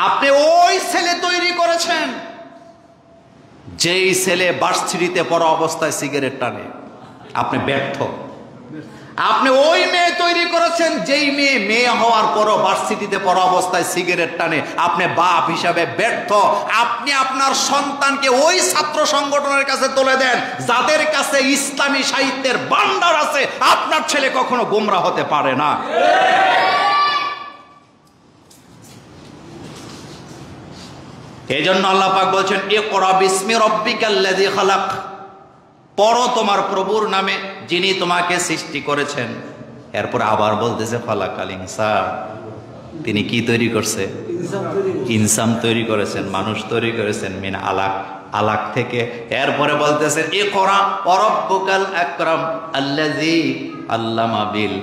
আপনি ওই ছেলে তৈরি করেছেন যেই ছেলে ভার্সিটিতে পড়া অবস্থায় সিগারেট টানে, আপনি ব্যর্থ। আপনি ওই মেয়ে তৈরি করেছেন যেই মেয়ে মেয়ে হওয়ার পরও ভার্সিটিতে পড়া অবস্থায় সিগারেট টানে, আপনি বাপ হিসাবে ব্যর্থ। আপনি আপনার সন্তানকে ওই ছাত্র সংগঠনের কাছে তুলে দেন যাদের কাছে ইসলামী সাহিত্যের ভান্ডার আছে। আপনার ছেলে কখনো গোমরা হতে পারে না। এই জন্য আল্লাহ পাক বলছেন, ইকরা বিসমি রাব্বিকাল্লাযী খালাক, পড়ো তোমার প্রভুর নামে যিনি তোমাকে সৃষ্টি করেছেন। এরপর আবার বলতেছে খালাকাল ইনসান, তিনি কি তৈরি করছে? ইনসান তৈরি করেছেন, মানুষ তৈরি করেছেন মিন আলাক, আলাক থেকে। এরপরে বলতেছেন ইকরা ওয়া রাব্বুকাল আকরাম আল্লাযী আল্লামা বিল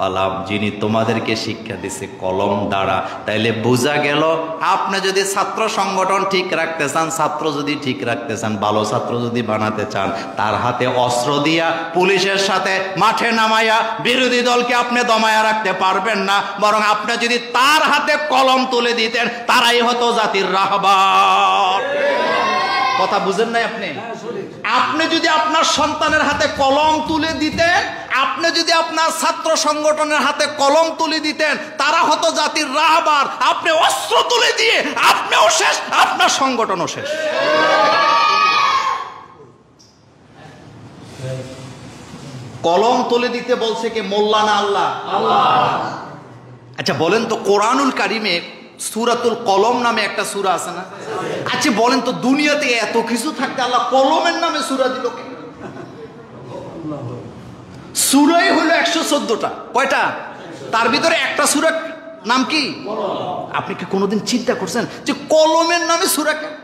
কলম, যিনি তোমাদেরকে শিক্ষা দিছে কলম দ্বারা। তাইলে বোঝা গেল, আপনি যদি ছাত্র সংগঠন ঠিক রাখতে চান, ছাত্র যদি ঠিক রাখতে চান, ভালো ছাত্র যদি বানাতে চান, তার হাতে অস্ত্র দিয়া পুলিশের সাথে মাঠে নামাইয়া বিরোধী দলকে আপনি দমায়া রাখতে পারবেন না। বরং আপনি যদি তার হাতে কলম তুলে দিতেন, তারাই হতো জাতির রাহবার। কথা বুঝেন নাই আপনি? আপনি যদি আপনার সন্তানের হাতে কলম তুলে দিতেন, আপনি যদি আপনার ছাত্র সংগঠনের হাতে কলম তুলে দিতেন, তারা হতো জাতির রাহবার। আপনি অস্ত্র তুলে দিয়ে আপনিও শেষ, আপনার সংগঠনও শেষ। কলম তুলে দিতে বলছে কে? মোল্লা না আল্লাহ? আচ্ছা বলেন তো, কোরআনুল কারিমে সূরাতুল কলম নামে একটা সূরা আছে না? আচ্ছা বলেন তো, দুনিয়াতে এত কিছু থাকতে আল্লাহ কলমের নামে সূরা দিল কেন? সূরাই হলো 114টা। কয়টা? তার ভিতরে একটা সূরা নাম কি? আপনি কি কোনোদিন চিন্তা করছেন যে কলমের নামে সূরা কেন?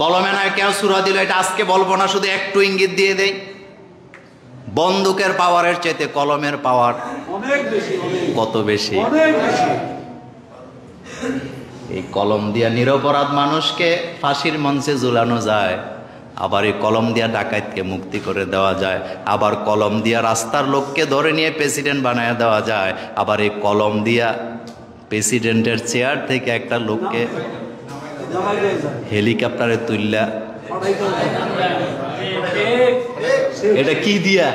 কলমে নয় কেন সূরা দিল, এটা আজকে বলবো না, শুধু একটু ইঙ্গিত দিয়ে দেই। বন্দুকের পাওয়ারের চাইতে কলমের পাওয়ার অনেক বেশি। কত বেশি? এই কলম দিয়া নিরপরাধ মানুষকে ফাঁসির মঞ্চে ঝুলানো যায়, আবার এই কলম দিয়া ডাকাতকে মুক্তি করে দেওয়া যায়, আবার কলম দিয়া রাস্তার লোককে ধরে নিয়ে প্রেসিডেন্ট বানায় দেওয়া যায়, আবার এই কলম দিয়া প্রেসিডেন্টের চেয়ার থেকে একটা লোককে হেলিকপ্টারে তুললা। এটা কি দিয়া?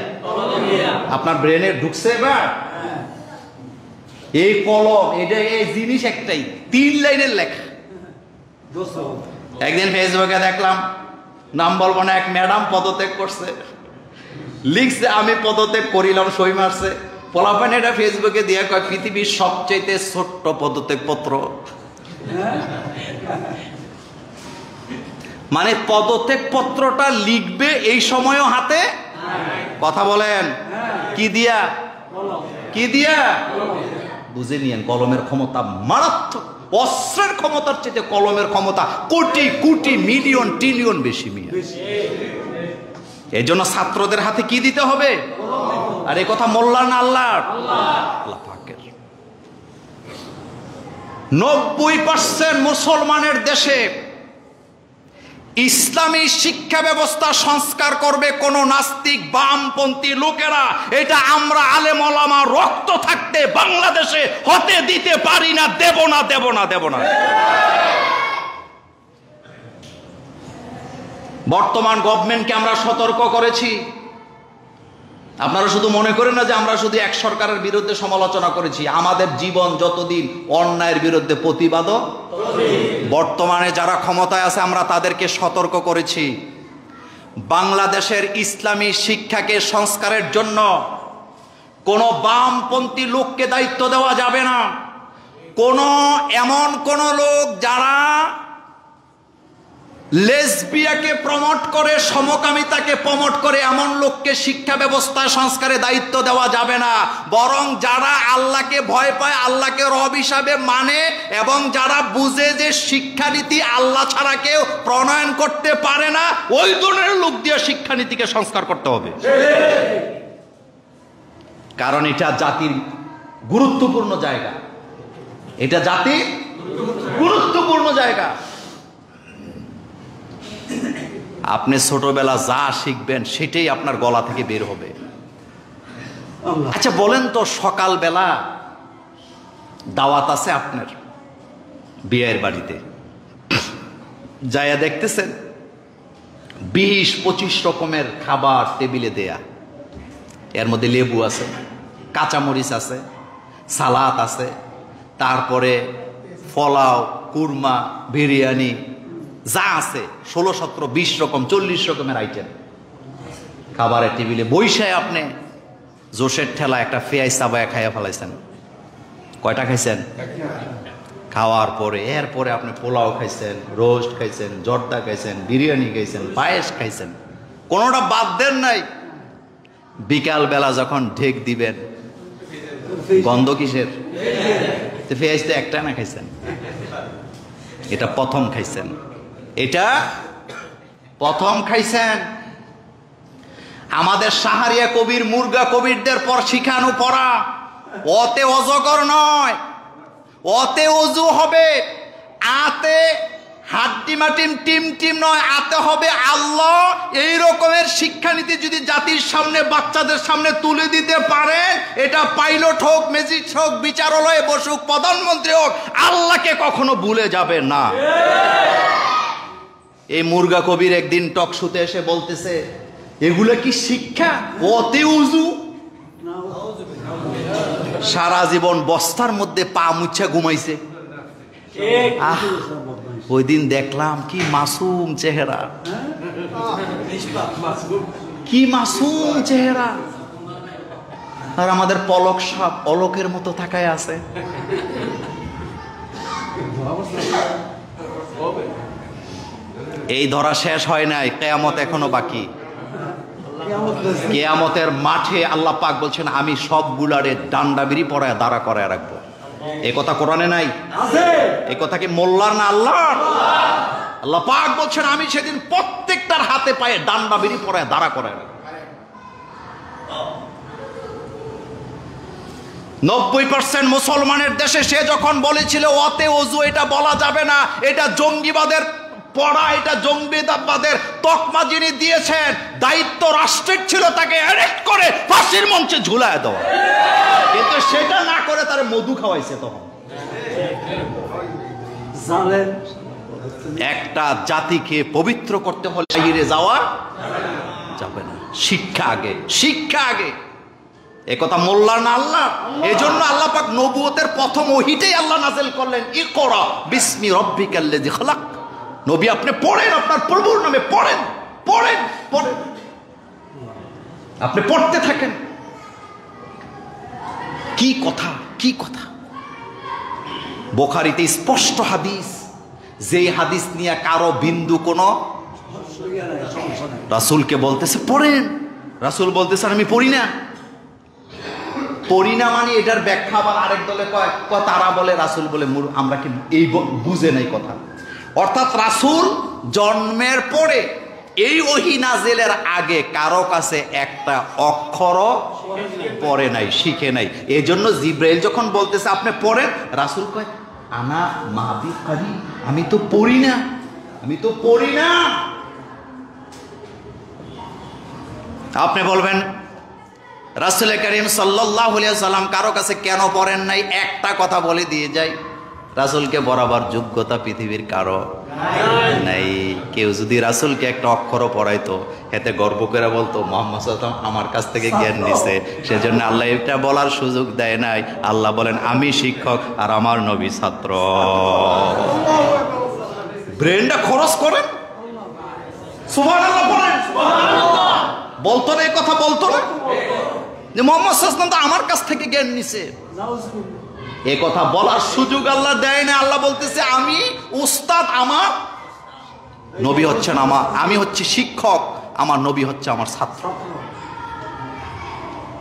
আপনার ব্রেনে ঢুকছে এবার? এই কলম, এটা এই জিনিস একটাই, 3 লাইনের লেখা। একদিন ফেসবুকে দেখলাম, নাম বলবো না, এক ম্যাডাম পদত্যাগ করছে, লিখছে আমি পদত্যাগ করিলাম, সই মারছে। পোলাপান এটা ফেসবুকে দিয়ে কয় পৃথিবীর সবচেয়ে ছোট্ট পদত্যাগ পত্র। মানে পদত্যাগ পত্রটা লিখবে এই সময়ও হাতে। কথা বলেন, কি দিয়া? কি দিয়া? বুঝে নিয়েন, কলমের ক্ষমতা মারাত্মক। অস্ত্রের ক্ষমতার চেয়ে কলমের ক্ষমতা কোটি কোটি মিলিয়ন ট্রিলিয়ন বেশি। এই জন্য ছাত্রদের হাতে কি দিতে হবে? আর এই কথা মোল্লার না আল্লাহর? আল্লাহ পাকের। 90% মুসলমানের দেশে ইসলামী শিক্ষা ব্যবস্থা সংস্কার করবে কোন নাস্তিক বামপন্থী লোকেরা। এটা আমরা আলেম ওলামা রক্ত থাকতে বাংলাদেশে হতে দিতে পারি না, দেব না, দেব না, দেব না। বর্তমান গভর্নমেন্টকে আমরা সতর্ক করেছি। আপনারা শুধু মনে করেন না যে আমরা শুধু এক সরকারের বিরুদ্ধে সমালোচনা করেছি, আমাদের জীবন যতদিন অন্যায়ের বিরুদ্ধে প্রতিবাদও। বর্তমানে যারা ক্ষমতায় আছে আমরা তাদেরকে সতর্ক করেছি, বাংলাদেশের ইসলামী শিক্ষাকে সংস্কারের জন্য কোনো বামপন্থী লোককে দায়িত্ব দেওয়া যাবে না। এমন কোন লোক যারা লেসবিয়াকে প্রমোট করে, সমকামিতাকে প্রমোট করে, এমন লোককে শিক্ষা ব্যবস্থা সংস্কারে দায়িত্ব দেওয়া যাবে না। বরং যারা আল্লাহকে ভয় পায়, আল্লাহকে রব হিসাবে মানে, এবং যারা বুঝে যে শিক্ষানীতি আল্লাহ ছাড়া কেউ প্রণয়ন করতে পারে না, ওই ধরনের লোক দিয়ে শিক্ষানীতিকে সংস্কার করতে হবে। কারণ এটা জাতির গুরুত্বপূর্ণ জায়গা, এটা জাতির গুরুত্বপূর্ণ জায়গা। আপনি ছোটবেলা যা শিখবেন সেটাই আপনার গলা থেকে বের হবে। আচ্ছা বলেন তো, সকালবেলা দাওয়াত আছে আপনার বিয়ের বাড়িতে, যায়া দেখতেছেন 20-25 রকমের খাবার টেবিলে দেয়া, এর মধ্যে লেবু আছে, কাঁচামরিচ আছে, সালাদ আছে, তারপরে পোলাও, কুরমা, বিরিয়ানি, যা আছে 16, 17, 20 রকম, 40 রকমের আইটেম খাবারের টেবিলে বৈশায় আপনি জোশের ঠেলা একটা পেঁয়াজ চাবায়া খাইয়া ফেলাইছেন। কয়টা খাইছেন? খাওয়ার পরে এরপরে আপনি পোলাও খাইছেন, রোস্ট খাইছেন, জর্দা খাইছেন, বিরিয়ানি খাইছেন, পায়েস খাইছেন, কোনোটা বাদ দেন নাই। বিকাল বেলা যখন ঢেক দিবেন, গন্ধ কিসের? পেঁয়াজ তো একটা না খাইছেন, এটা প্রথম খাইছেন, এটা প্রথম খাইছেন। আমাদের সাহারিয়া কবির, মুর্গা কবিরদের পর শিখানো পড়া, অতে অজগর নয়, অতে অজু হবে, আতে হাড্ডি মাটিম টিম টিম নয়, আতে হবে আল্লাহ। এই রকমের শিক্ষানীতি যদি জাতির সামনে, বাচ্চাদের সামনে তুলে দিতে পারেন, এটা পাইলট হোক, ম্যাজিস্ট্রেট হোক, বিচারালয়ে বসুক, প্রধানমন্ত্রী হোক, আল্লাহকে কখনো ভুলে যাবে না। এই মুর্গা কবির একদিন টক শুতে এসে বলতেছে, এগুলা কি শিক্ষা? অতে উজু, সারা জীবন বস্তার মধ্যে পা মুচ্ছা ঘুমাইছে। ওই দিন দেখলাম কি মাসুম চেহারা, কি মাসুম চেহারা, আর আমাদের পলক সাপ অলকের মতো তাকায় আছে। এই ধরা শেষ হয় নাই, কিয়ামত এখনো বাকি। কিয়ামতের মাঠে আল্লাহ পাক বলছেন, আমি সবগুলারে ডান্ডা বিড়ি পরায় দাঁড়া করায় রাখবো। এ কথা কোরআনে নাই? এ কথা কি মোল্লার না আল্লাহর? আল্লাহ পাক বলছেন, আমি সেদিন প্রত্যেকটার হাতে পায়ে ডান্ডা বিড়ি পরায় দাঁড়া করায় রাখবো। 90% মুসলমানের দেশে সে যখন বলেছিল অতে ওযু, এটা বলা যাবে না, এটা জঙ্গিবাদের পড়া, এটা জঙ্গিবাদের তকমা যিনি দিয়েছেন, দায়িত্ব রাষ্ট্রের ছিল তাকে অ্যারেস্ট করে ফাঁসির মঞ্চে ঝুলায় দেওয়া, কিন্তু সেটা না করে তার মধু খাওয়াইছে। তখন একটা জাতিকে পবিত্র করতে হলে বাইরে যাওয়া যাবে না, শিক্ষা আগে, শিক্ষা আগে। একথা মোল্লার না আল্লাহ। এজন্য আল্লাহ পাক নবুয়তের প্রথম ওহীটাই আল্লাহ নাযিল করলেন, ইকরা বিসমি রাব্বিকাল্লাযী খালাক। নবী আপনি পড়েন, আপনার প্রভুর নামে পড়েন, পড়েন, পড়েন, আপনি পড়তে থাকেন। কি কথা, কি কথা! বুখারীতে স্পষ্ট হাদিস, যেই হাদিস নিয়ে কারো বিন্দু কোনো, রাসূলকে বলতেছে পড়েন, রাসূল বলতেছে আমি পড়ি না। পড়ি না মানে এটার ব্যাখ্যা আবার আরেক দলে কয়, তারা বলে রাসূল বলে, আমরা কি এই বুঝে নাই কথা। অর্থাৎ রাসূল জন্মের পরে এই ওহী নাযিলের আগে কারো কাছে একটা অক্ষরও পড়ে নাই, শিখে নাই। এজন্য জিব্রাইল যখন বলতেছে আপনি পড়েন, রাসূল কয় আনা মাবি কারি, আমি তো পড়ি না, আমি তো পড়ি না। আপনি বলবেন রাসূল করিম সাল্লাল্লাহু আলাইহি ওয়াসাল্লাম কারো কাছে কেন পড়েন নাই? একটা কথা বলে দিয়ে যাই, রাসূলকে বরাবর যোগ্যতা পৃথিবীর কারো নাই। কেউ যদি রাসূলকে একটা অক্ষরও পড়াইতো, এতে গর্ব করে বলতো মুহাম্মদ সাল্লাল্লাহু আলাইহি ওয়াসাল্লাম আমার কাছ থেকে জ্ঞান নিছে, সেজন্য আল্লাহ এটা বলার সুযোগ দেয় নাই। আল্লাহ বলেন আমি শিক্ষক আর আমার নবী ছাত্র। ব্রেনটা খরচ করেন, সুবহানাল্লাহ বলেন, সুবহানাল্লাহ। বলতো না এই কথা, বলতো না যে মুহাম্মদ সাল্লাল্লাহু আলাইহি ওয়াসাল্লাম আমার কাছ থেকে জ্ঞান নিছে? এ কথা বলার সুযোগ আল্লাহ দেয় না। আল্লাহ বলতেছে আমি উস্তাদ, আমার নবী হচ্ছেন আমি হচ্ছি শিক্ষক, আমার নবী হচ্ছে আমার ছাত্র।